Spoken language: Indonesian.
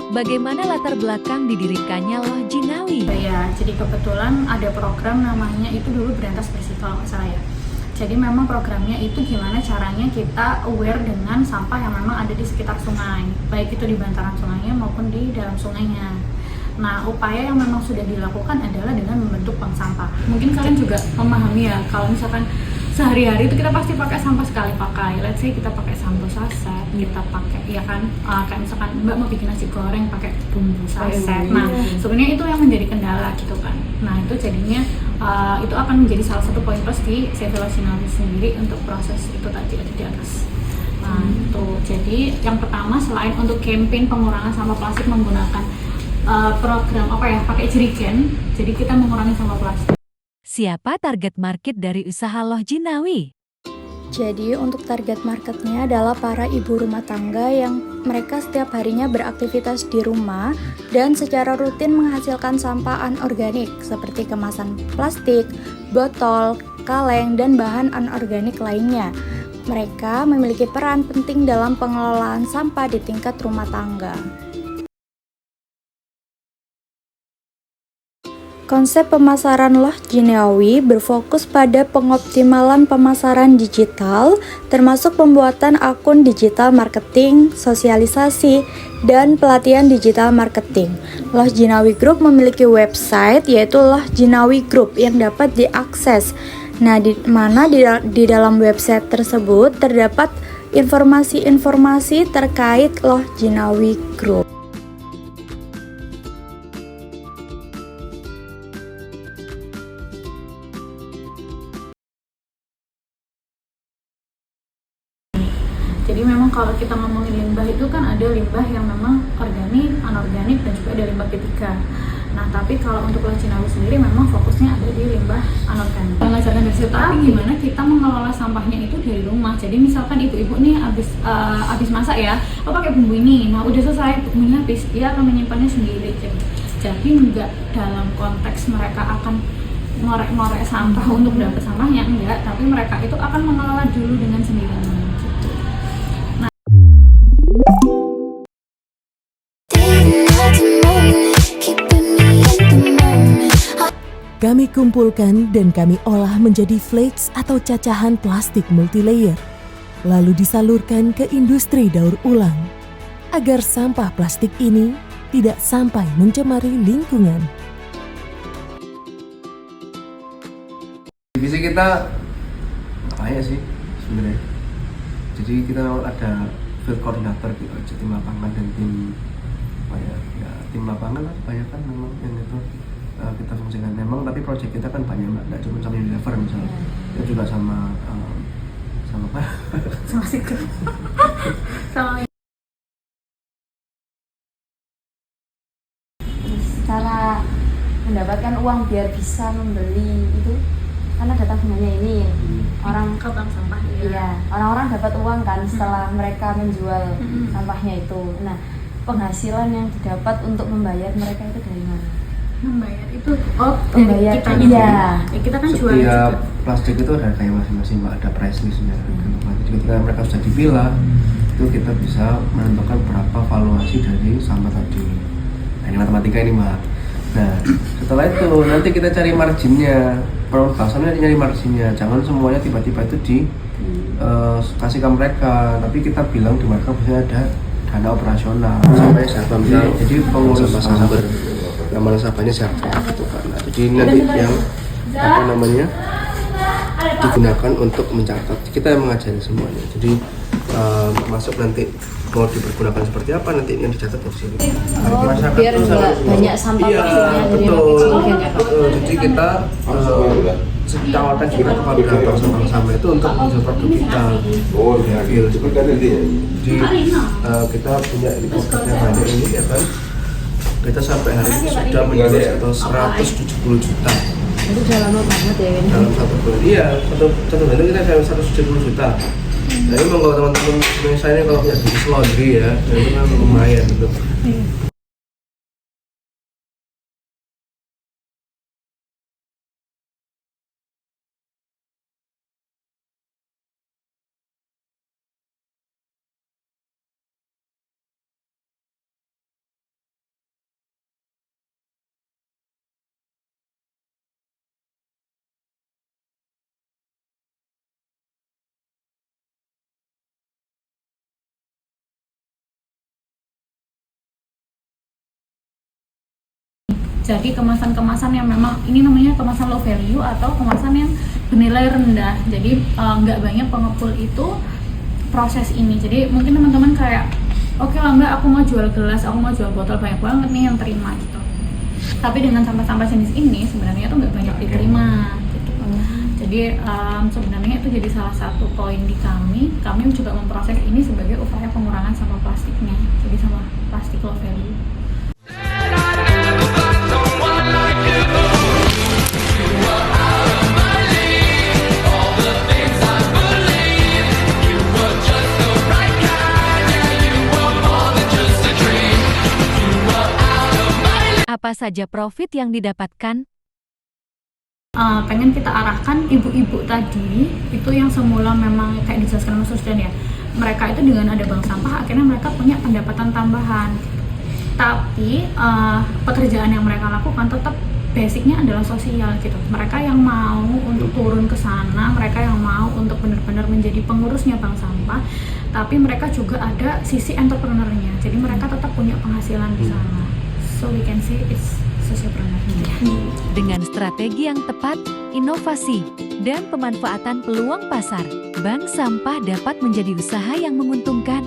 Bagaimana latar belakang didirikannya Loh Jinawi? Ya, jadi kebetulan ada program namanya itu dulu Berantas Bersih kalau nggak salah ya. Jadi memang programnya itu gimana caranya kita aware dengan sampah yang memang ada di sekitar sungai, baik itu di bantaran sungainya maupun di dalam sungainya. Nah, upaya yang memang sudah dilakukan adalah dengan membentuk bank sampah. Mungkin kalian juga memahami ya, kalau misalkan sehari-hari itu kita pasti pakai sampah sekali pakai. Let's say kita pakai sampo saset, kita pakai ya kan, kayak misalkan Mbak mau bikin nasi goreng pakai bumbu saset. Nah, sebenarnya itu yang menjadi kendala gitu kan. Nah, itu jadinya itu akan menjadi salah satu poin plus di CV Loh Jinawi sendiri untuk proses itu tadi ada di atas. Nah, itu jadi yang pertama selain untuk campaign pengurangan sampah plastik menggunakan program apa ya, pakai jerigen, jadi kita mengurangi sampah plastik. Siapa target market dari usaha Loh Jinawi? Jadi untuk target marketnya adalah para ibu rumah tangga yang mereka setiap harinya beraktivitas di rumah dan secara rutin menghasilkan sampah anorganik seperti kemasan plastik, botol, kaleng, dan bahan anorganik lainnya. Mereka memiliki peran penting dalam pengelolaan sampah di tingkat rumah tangga. Konsep pemasaran Loh Jinawi berfokus pada pengoptimalan pemasaran digital, termasuk pembuatan akun digital marketing, sosialisasi, dan pelatihan digital marketing. Loh Jinawi Group memiliki website yaitu Loh Jinawi Group yang dapat diakses. Nah, di dalam website tersebut terdapat informasi-informasi terkait Loh Jinawi Group. Jadi memang kalau kita ngomongin limbah itu kan ada limbah yang memang organik, anorganik, dan juga ada limbah ketiga. Nah, tapi kalau untuk Loh Jinawi sendiri memang fokusnya ada di limbah anorganik. Mengajarkan dari situ, tapi gimana kita mengelola sampahnya itu dari rumah. Jadi misalkan ibu-ibu nih habis masak ya, oh pakai bumbu ini. Nah, udah selesai bumbunya habis, dia akan menyimpannya sendiri. Jadi enggak dalam konteks mereka akan ngorek-ngorek sampah untuk dapat sampahnya, enggak, tapi mereka itu akan mengelola dulu dengan sendirinya. Kami kumpulkan dan kami olah menjadi flakes atau cacahan plastik multilayer, lalu disalurkan ke industri daur ulang, agar sampah plastik ini tidak sampai mencemari lingkungan. Divisi kita banyak sih sebenarnya. Jadi kita ada field coordinator gitu, tim lapangan dan tim tim lapangan lah kebanyakan memang yang itu kita fungsikan memang, tapi proyek kita kan banyak mbak, nggak cuma sama Unilever misalnya, kita juga sama apa? Sama situ. Sama cara mendapatkan uang biar bisa membeli itu kan ada tabungannya ini orang ke bank sampah iya orang-orang dapat uang kan setelah mereka menjual sampahnya itu. Nah, penghasilan yang didapat untuk membayar mereka itu dari mana? Membayar itu Membayar kita iya. Ya, kita kan jual Setiap juga. plastik itu ada kayak masing-masing mbak, ada price listnya. Jadi ketika mereka sudah dipilah, itu kita bisa menentukan berapa valuasi dari sampah tadi. Nah, ini matematika ini mbak. Nah, setelah itu nanti kita cari marginnya. Bahasannya nyari marginnya. Jangan semuanya tiba-tiba itu kasih ke mereka, tapi kita bilang di mereka biasanya ada dana operasional sampai siapa misalnya, jadi pengurus sampah nama nasabahnya siapa gitu kan. Nah, jadi nanti yang apa namanya digunakan untuk mencatat, kita yang mengajari semuanya. Jadi masuk nanti mau dipergunakan seperti apa nanti yang dicatat di sini. Biar enggak banyak sampah plastiknya dari jadi kita tawarkan juga kepada bersama-sama itu untuk menjual produk kita. Jadi kita punya ini produknya banyak ini ya kan. Kita sampai hari ini sudah menjual sekitar 170 juta. itu udah lama banget ya ini. Dalam satu bulan, iya, satu bulan kita sampai 170 juta. Nah, ini kalau teman-teman misalnya kalau punya bisnis laundry ya, itu kan lumayan gitu. Jadi kemasan-kemasan yang memang ini namanya kemasan low value atau kemasan yang bernilai rendah. Jadi nggak banyak pengepul itu proses ini. Jadi mungkin teman-teman kayak oke lah Mbak, aku mau jual gelas, aku mau jual botol, banyak banget nih yang terima gitu. Tapi dengan sampah-sampah jenis ini sebenarnya tuh nggak banyak diterima gitu. Jadi sebenarnya itu jadi salah satu poin di kami juga memproses ini sebagai upaya pengurangan sampah plastiknya. Jadi sampah plastik low value. Apa saja profit yang didapatkan? Pengen kita arahkan ibu-ibu tadi itu yang semula memang kayak dijelaskan Mas Susdan ya, mereka itu dengan ada bank sampah akhirnya mereka punya pendapatan tambahan, tapi pekerjaan yang mereka lakukan tetap basicnya adalah sosial gitu. Mereka yang mau untuk turun ke sana, mereka yang mau untuk benar-benar menjadi pengurusnya bank sampah, tapi mereka juga ada sisi entrepreneurnya, jadi mereka tetap punya penghasilan di sana. So we can say it's sociopreneur. Dengan strategi yang tepat, inovasi, dan pemanfaatan peluang pasar, bank sampah dapat menjadi usaha yang menguntungkan